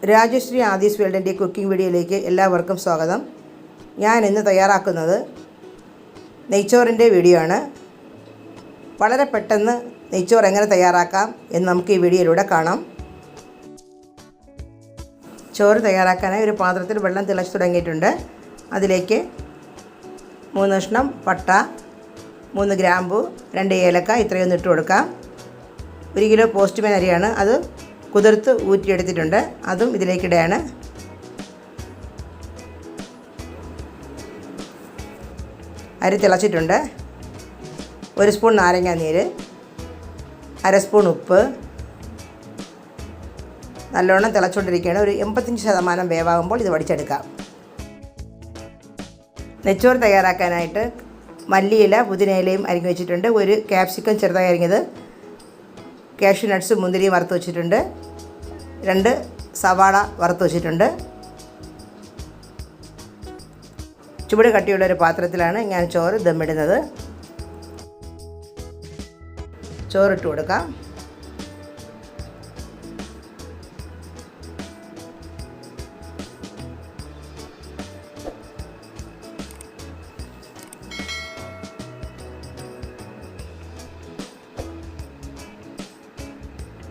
Rajashree Aadhi's വേൾഡിൻ്റെ cooking വീഡിയോയിലേക്ക് എല്ലാവർക്കും സ്വാഗതം. ഞാൻ ഇന്ന് തയ്യാറാക്കുന്നത് നെയ്ച്ചോറിൻ്റെ വീഡിയോ ആണ്. വളരെ പെട്ടെന്ന് നെയ്ച്ചോറ് എങ്ങനെ തയ്യാറാക്കാം എന്ന് നമുക്ക് ഈ വീഡിയോയിലൂടെ കാണാം. ചോറ് തയ്യാറാക്കാനായി ഒരു പാത്രത്തിൽ വെള്ളം തിളച്ച് തുടങ്ങിയിട്ടുണ്ട്. അതിലേക്ക് 3 കഷ്ണം പട്ട, 3 ഗ്രാമ്പു, 2 ഏലക്ക ഇത്രയൊന്നും ഇട്ട് കൊടുക്കാം. 1 കിലോ പോസ്റ്റ്മാൻ അരിയാണ്, അത് കുതിർത്ത് ഊറ്റിയെടുത്തിട്ടുണ്ട്, അതും ഇതിലേക്കിടുകയാണ്. അരി തിളച്ചിട്ടുണ്ട്. 1 സ്പൂൺ നാരങ്ങാ നീര്, 1/2 സ്പൂൺ ഉപ്പ്. നല്ലോണം തിളച്ചുകൊണ്ടിരിക്കുകയാണ്. ഒരു 85% വേവാകുമ്പോൾ ഇത് വടിച്ചെടുക്കാം. നെയ്ച്ചോറ് തയ്യാറാക്കാനായിട്ട് മല്ലിയില, പുതിനയിലയും അരിഞ്ഞു വെച്ചിട്ടുണ്ട്. 1 ക്യാപ്സിക്കം ചെറുതായി അരിഞ്ഞത്, കാഷ്യൂ നട്ട്സ്, മുന്തിരി വറുത്ത് വെച്ചിട്ടുണ്ട്. 2 സവാള വറുത്ത് വെച്ചിട്ടുണ്ട്. ചുവട് കട്ടിയുള്ളൊരു പാത്രത്തിലാണ് ഞാൻ ചോറ് ദമ്മിടുന്നത്. ചോറിട്ട് കൊടുക്കാം.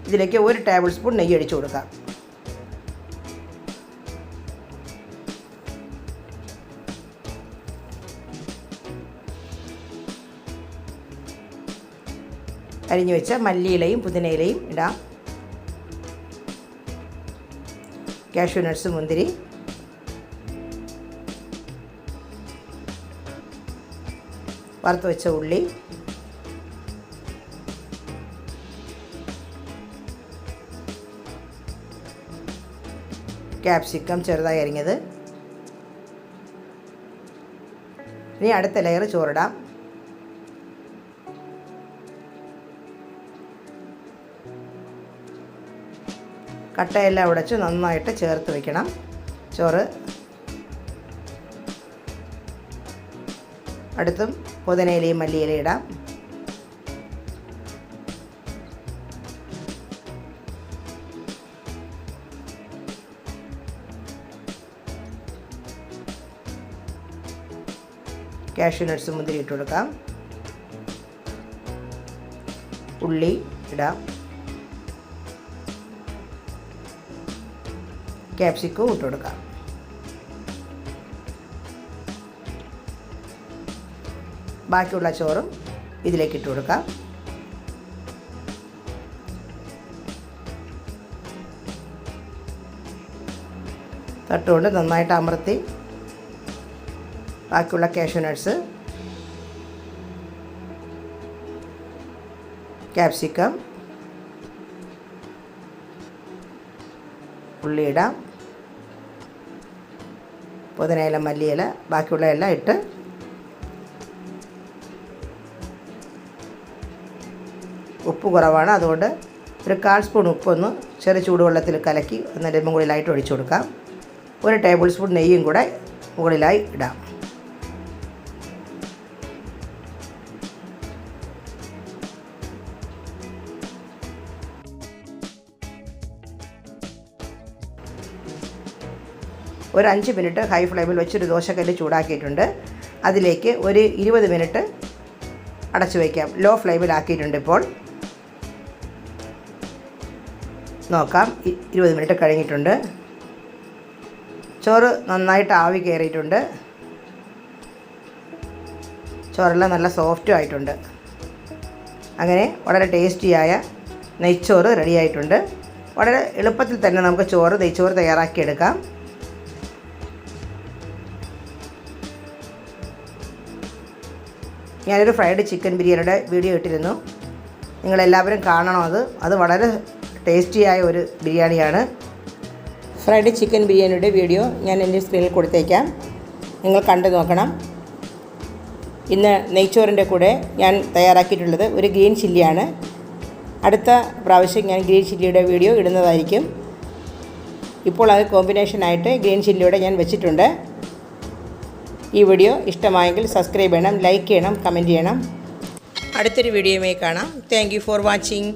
ഇതിലേക്ക് 1 ടേബിൾ സ്പൂൺ നെയ്യ് ഒഴിച്ച് കൊടുക്കാം. അരിഞ്ഞു വെച്ച മല്ലിയിലയും പുതിനയിലയും ഇടാം. കാഷ്യൂ നട്ട്സ്, മുന്തിരി, വറുത്ത് വെച്ച ഉള്ളി, ക്യാപ്സിക്കം ചെറുതായി അരിഞ്ഞത്. ഇനി അടുത്ത ലെയർ ചോറിടാം. കട്ടയെല്ലാം ഉടച്ച് നന്നായിട്ട് ചേർത്ത് വയ്ക്കണം ചോറ്. അടുത്തും പുതിനയിലയും മല്ലിയിലയും ഇടാം. കാഷ്യൂ നട്ട്സ്, മുന്തിരി ഇട്ട് കൊടുക്കാം. ഉള്ളി ഇടാം. ക്യാപ്സിക്കവും ഇട്ട് കൊടുക്കാം. ബാക്കിയുള്ള ചോറും ഇതിലേക്ക് ഇട്ട് കൊടുക്കാം. തട്ടുകൊണ്ട് നന്നായിട്ട് അമർത്തി ബാക്കിയുള്ള കാഷ്യൂ നട്ട്സ്, ക്യാപ്സിക്കം, ഉള്ളി ഇടാം. പുതിനയില, മല്ലിയില, ബാക്കിയുള്ള എല്ലാം ഇട്ട് ഉപ്പ് കുറവാണ്, അതുകൊണ്ട് ഒരു 1/4 സ്പൂൺ ഉപ്പൊന്ന് ചെറു ചൂടുവെള്ളത്തിൽ കലക്കി അതിൻ്റെ മുകളിലായിട്ട് ഒഴിച്ചു കൊടുക്കാം. 1 ടേബിൾ സ്പൂൺ നെയ്യും കൂടെ മുകളിലായി ഇടാം. ഒരു 5 മിനിറ്റ് ഹൈ ഫ്ലെയിമിൽ വെച്ചൊരു ദോശക്കല്ല് ചൂടാക്കിയിട്ടുണ്ട്. അതിലേക്ക് ഒരു 20 മിനിറ്റ് അടച്ചു വയ്ക്കാം. ലോ ഫ്ലെയിമിലാക്കിയിട്ടുണ്ട്. ഇപ്പോൾ നോക്കാം. 20 മിനിറ്റ് കഴിഞ്ഞിട്ടുണ്ട്. ചോറ് നന്നായിട്ട് ആവി കയറിയിട്ടുണ്ട്. ചോറെല്ലാം നല്ല സോഫ്റ്റും ആയിട്ടുണ്ട്. അങ്ങനെ വളരെ ടേസ്റ്റിയായ നെയ്ച്ചോറ് റെഡിയായിട്ടുണ്ട്. വളരെ എളുപ്പത്തിൽ തന്നെ നമുക്ക് നെയ്ച്ചോറ് തയ്യാറാക്കിയെടുക്കാം. ഞാനൊരു ഫ്രൈഡ് ചിക്കൻ ബിരിയാണിയുടെ വീഡിയോ ഇട്ടിരുന്നു, നിങ്ങളെല്ലാവരും കാണണം. അത് വളരെ ടേസ്റ്റിയായ ഒരു ബിരിയാണിയാണ്. ഫ്രൈഡ് ചിക്കൻ ബിരിയാണിയുടെ വീഡിയോ ഞാൻ എൻ്റെ സ്ക്രീനിൽ കൊടുത്തേക്കാം, നിങ്ങൾ കണ്ടു നോക്കണം. ഇന്ന് നെയ്ച്ചോറിൻ്റെ കൂടെ ഞാൻ തയ്യാറാക്കിയിട്ടുള്ളത് ഒരു ഗ്രീൻ ചില്ലിയാണ്. അടുത്ത പ്രാവശ്യം ഞാൻ ഗ്രീൻ ചില്ലിയുടെ വീഡിയോ ഇടുന്നതായിരിക്കും. ഇപ്പോൾ അത് കോമ്പിനേഷനായിട്ട് ഗ്രീൻ ചില്ലിയുടെ ഞാൻ വെച്ചിട്ടുണ്ട്. ഈ വീഡിയോ ഇഷ്ടമായെങ്കിൽ സബ്സ്ക്രൈബ് ചെയ്യണം, ലൈക്ക് ചെയ്യണം, കമൻറ്റ് ചെയ്യണം. അടുത്തൊരു വീഡിയോയുമായി കാണാം. Thank you for watching.